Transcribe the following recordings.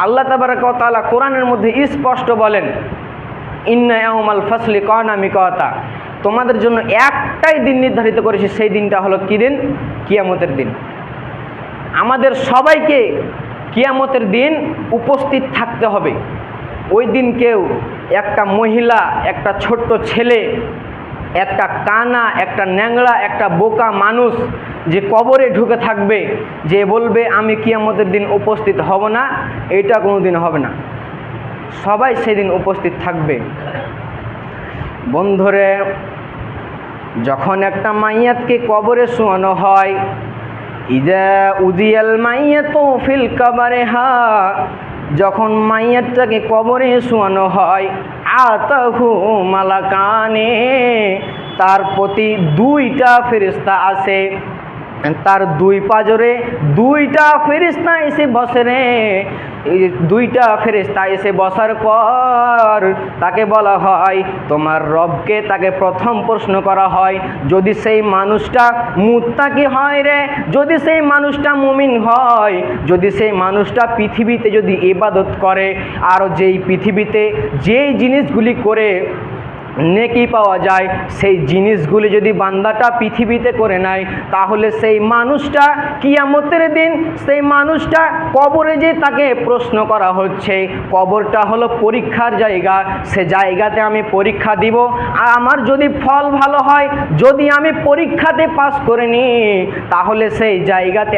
আল্লাহ তাবারাক ওয়া তাআলা কোরআনের মধ্যে স্পষ্ট বলেন, ইন্না ইয়াউমাল ফাসলি কানা মিকাতা, তোমাদের জন্য একটাই দিন নির্ধারিত করেছি, সেই দিনটা হলো কী দিন? কিয়ামতের দিন। আমাদের সবাইকে কিয়ামতের দিন উপস্থিত থাকতে হবে। ওই দিন কেউ, একটা মহিলা, একটা ছোট্ট ছেলে, একটা কানা, একটা ন্যাংড়া, একটা বোকা মানুষ যে কবরে ঢুকে থাকবে, যে বলবে আমি কিয়ামতের দিন উপস্থিত হব না, এটা কোনো দিন হবে না। সবাই সেদিন উপস্থিত থাকবে। বন্ধুরে, যখন একটা মাইয়াতকে কবরে শোয়ানো হয়, ইজা উদিয়াল মাইয়াতু ফিল কাবারিহা, যখন মাইয়াতটাকে কবরে শোয়ানো হয়, আতাহু মালাকানে, তার প্রতি দুইটা ফেরেশতা আসে, তার দুই পাজরে দুইটা ফেরেশতা এসে বসে রে। এই দুইটা ফেরেশতা এসে বসার পর তাকে বলা হয় তোমার রবকে, তাকে প্রথম প্রশ্ন করা হয়, যদি সেই মানুষটা মুত্তাকি হয় রে, যদি সেই মানুষটা মুমিন হয়, যদি সেই মানুষটা পৃথিবীতে যদি ইবাদত করে, আর যেই পৃথিবীতে যেই জিনিসগুলি করে নেকি পাওয়া যায়, সেই জিনিসগুলি যদি বান্দাটা পৃথিবীতে করে নেয়, তাহলে সেই মানুষটা কিয়ামতের দিন, সেই মানুষটা কবরে যে তাকে প্রশ্ন করা হচ্ছে, কবরটা হলো পরীক্ষার জায়গা, সে জায়গাতে আমি পরীক্ষা দিব। আর আমার যদি ফল ভালো হয়, যদি আমি পরীক্ষাতে পাস করে নিই, তাহলে সেই জায়গাতে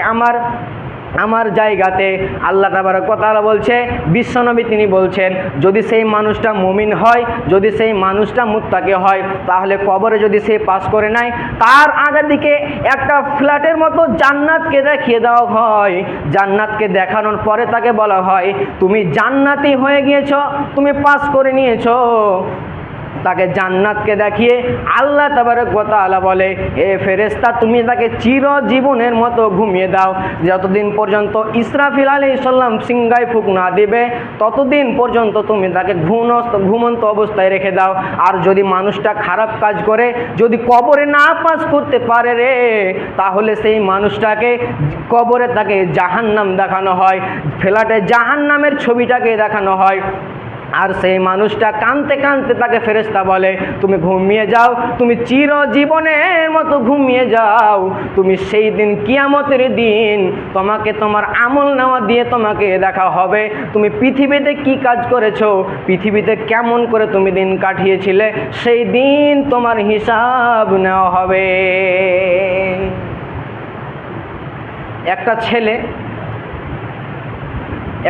আমার জায়গাতে আল্লাহ তাবারক ওয়া তাআলা বলছে, বিশ্বনবী তিনি বলছেন, যদি সেই মানুষটা মুমিন হয়, যদি সেই মানুষটা মুত্তাকি হয়, তাহলে কবরে যদি সে পাস করে নেয়, তার আগের দিকে একটা ফ্ল্যাটের মতো জান্নাতকে দেখিয়ে দেওয়া হয়। জান্নাতকে দেখানোর পরে তাকে বলা হয় তুমি জান্নাতি হয়ে গিয়েছো, তুমি পাস করে নিয়েছো। তাকে জান্নাতকে দেখিয়ে আল্লাহ তাবারক ওয়া তাআলা বলে, এ ফেরেশতা তুমি তাকে চিরজীবনের মতো ঘুমিয়ে দাও, যতদিন পর্যন্ত ইসরাফিল আলাইহিস সালাম সিংহায় ফুঁক না দিবে, ততদিন পর্যন্ত তুমি তাকে ঘুমন্ত অবস্থায় রেখে দাও। আর যদি মানুষটা খারাপ কাজ করে, যদি কবরে না পাস করতে পারে রে, তাহলে সেই মানুষটাকে কবরে তাকে জাহান্নাম দেখানো হয়, ফ্ল্যাটে জাহান্নামের ছবিটাকে দেখানো হয়। আর সেই মানুষটা কাঁদতে কাঁদতে তাকে ফেরেশতা বলে তুমি ঘুমিয়ে যাও, তুমি চিরজীবনের মতো ঘুমিয়ে যাও, তুমি সেই দিন কিয়ামতের দিন তোমাকে তোমার আমলনামা দিয়ে তোমাকে দেখা হবে, তুমি পৃথিবীতে কি কাজ করেছো, পৃথিবীতে কেমন করে তুমি দিন কাটিয়েছিলে, সেই দিন তোমার হিসাব নেওয়া হবে।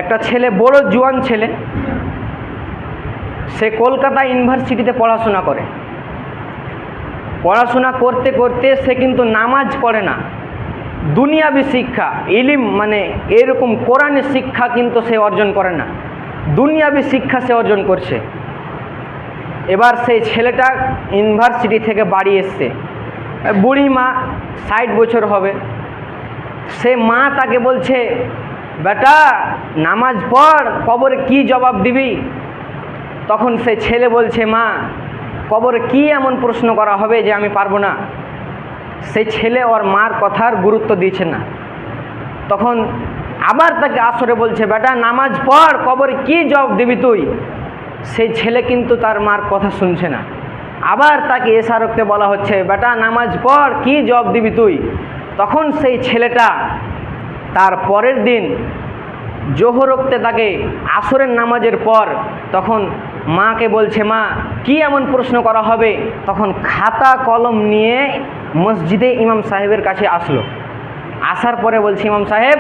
একটা ছেলে বড় জোয়ান ছেলে, সে কলকাতা ইউনিভার্সিটিতে পড়াশোনা করে। পড়াশোনা করতে করতে সে কিন্তু নামাজ পড়ে না, দুনিয়াবি শিক্ষা, ইলিম মানে এরকম কোরআনের শিক্ষা কিন্তু সে অর্জন করে না, দুনিয়াবি শিক্ষা সে অর্জন করছে। এবার সেই ছেলেটা ইউনিভার্সিটি থেকে বাড়ি এসছে, বুড়ি মা, 60 বছর হবে। সে মা তাকে বলছে বেটা নামাজ পড়, কবরে কি জবাব দিবি? তখন সে ছেলে বলছে মা কবরে কি এমন প্রশ্ন করা হবে যে আমি পারবো না? সেই ছেলে ওর মার কথার গুরুত্ব দিচ্ছে না। তখন আবার তাকে আসরে বলছে বেটা নামাজ পড়, কবরে কি জবাব দিবি তুই? সেই ছেলে কিন্তু তার মার কথা শুনছে না। আবার তাকে এশারতে বলা হচ্ছে বেটা নামাজ পড়, কি জবাব দিবি তুই? তখন সেই ছেলেটা তার পরের দিন জোহরতে তাকে আসরের নামাজের পর তখন মাকে বলছে মা কি এমন প্রশ্ন করা হবে? তখন খাতা কলম নিয়ে মসজিদে ইমাম সাহেবের কাছে আসলো। আসার পরে বলছে ইমাম সাহেব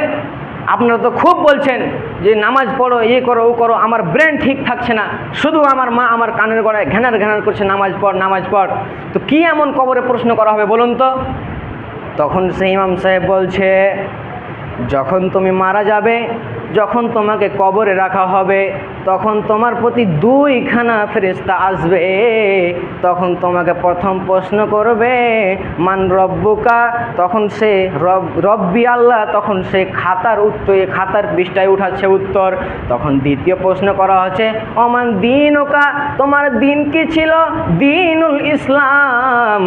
আপনারা তো খুব বলছেন যে নামাজ পড়ো, ইয়ে করো, ও করো, আমার ব্রেন ঠিক থাকছে না, শুধু আমার মা আমার কানের গড়ায় ঘ্যানার ঘ্যানার করছে নামাজ পড় নামাজ পড়, তো কি এমন কবরে প্রশ্ন করা হবে বলুন তো? তখন সেই ইমাম সাহেব বলছে যখন তুমি মারা যাবে, যখন তোমাকে কবরে রাখা হবে, তখন তোমার প্রতি 2খানা ফেরেশতা আসবে। তখন তোমাকে প্রথম প্রশ্ন করবে মান রব্বুকা, তখন সে রব্বি আল্লাহ, তখন সে খাতার উত্তর, খাতার পৃষ্ঠায় উঠাচ্ছে উত্তর। তখন দ্বিতীয় প্রশ্ন করা হচ্ছে অমান দিনুকা, তোমার দিন কি ছিল? দিনুল ইসলাম।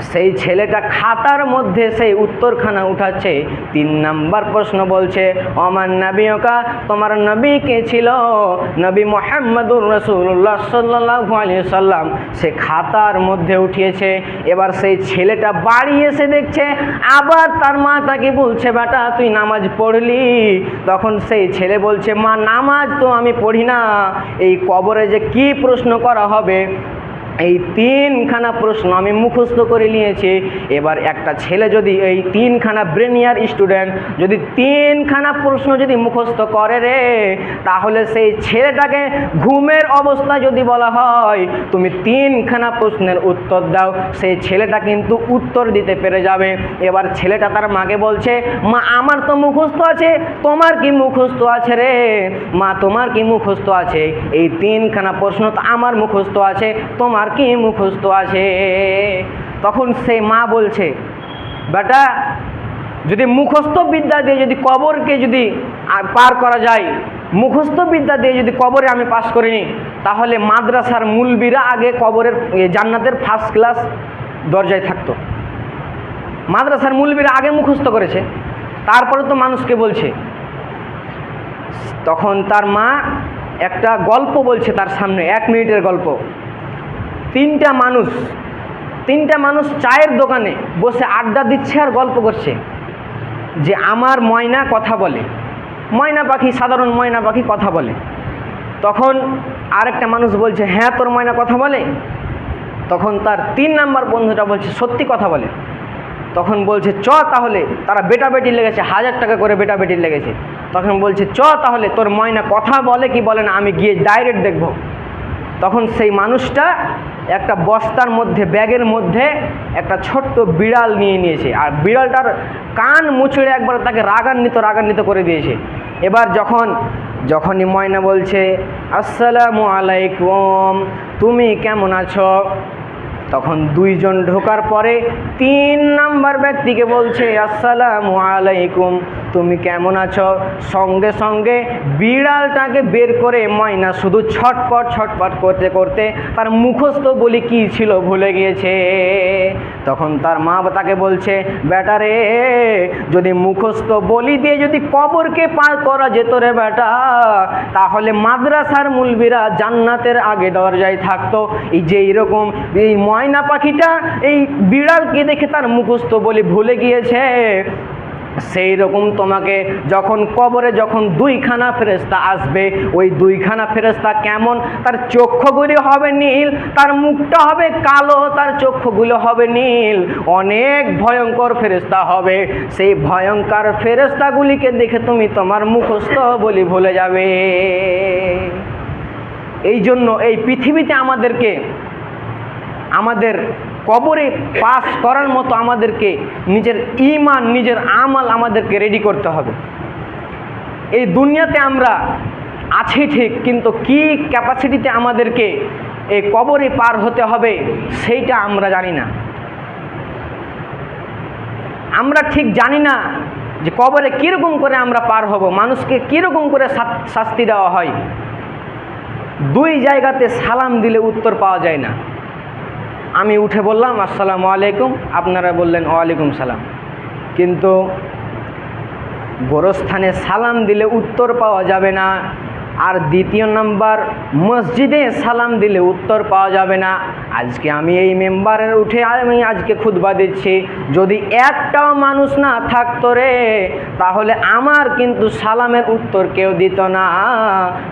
সেই ছেলেটা খাতার মধ্যে সেই উত্তরখানা উঠাচ্ছে। 3 নাম্বার প্রশ্ন বলছে, ওমান নবিয়কা, তোমার নবী কে ছিল? নবী মুহাম্মদুর রাসূলুল্লাহ সাল্লাল্লাহু আলাইহি সাল্লাম। সে খাতার মধ্যে উঠিয়েছে। এবার সেই ছেলেটা বাড়ি এসে দেখছে, আবার তার মা তাকে বলছে, বেটা তুই নামাজ পড়লি? তখন সেই ছেলে বলছে, মা নামাজ তো আমি পড়ি না, এই কবরে যে কি প্রশ্ন করা হবে এই 3খানা প্রশ্ন আমি মুখস্থ করে নিয়েছি। এবার একটা ছেলে যদি এই 3খানা ব্রেনিয়ার স্টুডেন্ট যদি 3খানা প্রশ্ন যদি মুখস্থ করে রে, তাহলে সেই ছেলেটাকে ঘুমের অবস্থায় যদি বলা হয় তুমি 3খানা প্রশ্নের উত্তর দাও, সেই ছেলেটা কিন্তু উত্তর দিতে পেরে যাবে। এবার ছেলেটা তার মাকে বলছে, মা আমার তো মুখস্থ আছে, তোমার কি মুখস্থ আছে রে? মা তোমার কি মুখস্থ আছে? এই 3খানা প্রশ্ন তো আমার মুখস্থ আছে, তোমার কি মুখস্থ আছে? তখন সেই মা বলছে, বেটা যদি মুখস্থ বিদ্যা দিয়ে যদি কবরকে যদি পার করা যায়, মুখস্থ বিদ্যা দিয়ে যদি কবরে আমি পাস করিনি, তাহলে মাদ্রাসার মুলবিরা আগে কবরের জান্নাতের ফার্স্ট ক্লাস দরজায় থাকতো। মাদ্রাসার মুলবিরা আগে মুখস্থ করেছে, তারপরে তো মানুষকে বলছে। তখন তার মা একটা গল্প বলছে তার সামনে, 1 মিনিটের গল্প। 3টা মানুষ চায়ের দোকানে বসে আড্ডা দিচ্ছে আর গল্প করছে যে আমার ময়না কথা বলে। ময়না পাখি, সাধারণ ময়না পাখি কথা বলে। তখন আরেকটা মানুষ বলছে, হ্যাঁ তোর ময়না কথা বলে? তখন তার 3 নাম্বার বন্ধুটা বলছে, সত্যি কথা বলে। তখন বলছে, চ তাহলে, তারা বেটা বেটির লেগেছে, 1000 টাকা করে বেটা বেটির লেগেছে। তখন বলছে, চ তাহলে তোর ময়না কথা বলে কি বলে না, আমি গিয়ে ডাইরেক্ট দেখব। তখন সেই মানুষটা একটা বস্তার মধ্যে, ব্যাগের মধ্যে একটা ছোট্ট বিড়াল নিয়ে নিয়েছে, আর বিড়ালটার কান মুচড়ে একবার তাকে রাগান্বিত করে দিয়েছে। এবার যখনই ময়না বলছে, আসসালামু আলাইকুম, তুমি কেমন আছো? তখন 2 জন ঢোকার পরে 3 নাম্বার ব্যক্তিকে বলছে, আসসালামু আলাইকুম, তুমি কেমন আছো? সঙ্গে সঙ্গে বিড়ালটাকে বের করে ময়না শুধু ছটপট করতে করতে তার মুখস্থ বলি কি ছিল ভুলে গিয়েছে। তখন তার মা তাকে বলছে, বেটা রে, যদি মুখস্থ বলি দিয়ে যদি কবরকে পার করা যেত রে বেটা, তাহলে মাদ্রাসার মুলবিরা জান্নাতের আগে দরজায় থাকতো। এই যে এইরকম এই ময়না পাখিটা এই বিড়ালকে দেখে তার মুখস্থ বলি ভুলে গিয়েছে, সেই রকম তোমাকে যখন কবরে 2খানা ফেরেশতা আসবে, ওই 2খানা ফেরেশতা কেমন, তার চক্ষুগুলি হবে নীল, তার মুখটা হবে কালো, তার চক্ষুগুলো হবে নীল, অনেক ভয়ঙ্কর ফেরেশতা হবে। সেই ভয়ঙ্কর ফেরেশতাগুলিকে দেখে তুমি তোমার মুখস্থ বলি ভুলে যাবে। এই জন্য এই পৃথিবীতে আমাদের কবরে পাস করার মতো আমাদেরকে নিজের ঈমান, নিজের আমল আমাদেরকে রেডি করতে হবে। এই দুনিয়াতে আমরা আছি ঠিক, কিন্তু কি ক্যাপাসিটিতে আমাদেরকে এই কবরে পার হতে হবে সেইটা আমরা জানি না। আমরা ঠিক জানি না যে কবরে কীরকম করে আমরা পার হব, মানুষকে কীরকম করে শাস্তি দেওয়া হয়। 2 জায়গাতে সালাম দিলে উত্তর পাওয়া যায় না। আমি উঠে বললাম আসসালামু আলাইকুম, আপনারা বললেন ওয়ালাইকুম সালাম, কিন্তু গোরস্থানে সালাম দিলে উত্তর পাওয়া যাবে না। আর 2 নাম্বার, মসজিদে সালাম দিলে উত্তর পাওয়া যাবে না। আজকে আমি এই মেম্বারের উঠে আমি আজকে খুতবা দিচ্ছি, যদি একটাও মানুষ না থাকতো রে, তাহলে আমার কিন্তু সালামের উত্তর কেউ দিত না।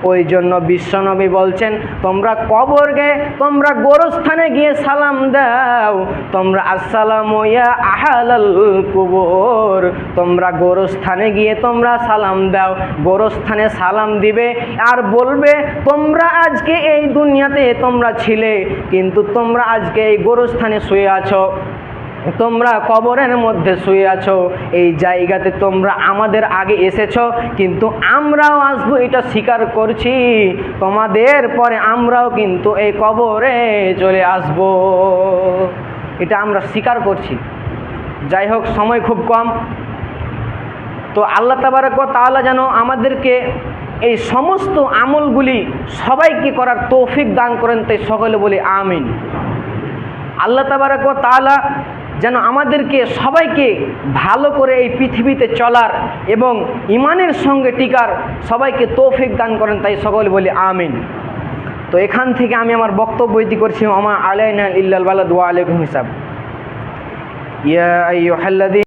ওই জন্য বিশ্বনবী বলছেন, তোমরা কবরকে, তোমরা গোরস্থানে গিয়ে সালাম দাও, তোমরা আসসালামু ইয়া আহলাল কুবুর, তোমরা গোরস্থানে গিয়ে তোমরা সালাম দাও। গোরস্থানে সালাম দিবে আর বলবে, তোমরা আজকে এই দুনিয়াতে তোমরা ছিলে, কিন্তু তোমরা আজকে এই গোরস্থানে শুয়ে আছো, তোমরা কবরের মধ্যে শুয়ে আছো। এই জায়গাতে তোমরা আমাদের আগে এসেছো, কিন্তু আমরাও আসবো এটা স্বীকার করছি, তোমাদের পরে আমরাও কিন্তু এই কবরে চলে আসবো, এটা আমরা স্বীকার করছি। যাই হোক, সময় খুব কম, তো আল্লাহ তাবারক ওয়া তাআলা যেন আমাদেরকে এই সমস্ত আমলগুলি সবাইকে করার তৌফিক দান করেন, তাই সকলে বলি আমিন। আল্লাহ তাবারক ওয়া তাআলা যেন আমাদেরকে সবাইকে ভালো করে এই পৃথিবীতে চলার এবং ইমানের সঙ্গে টিকার সবাইকে তৌফিক দান করেন, তাই সকলে বলি আমিন। তো এখান থেকে আমি আমার বক্তব্য ইতি করছি। আমা আলাইনা ইল্লাল বালাগ ওয়া আলাইকুম হিসাব। ইয়া আইয়ুহাল্লাযী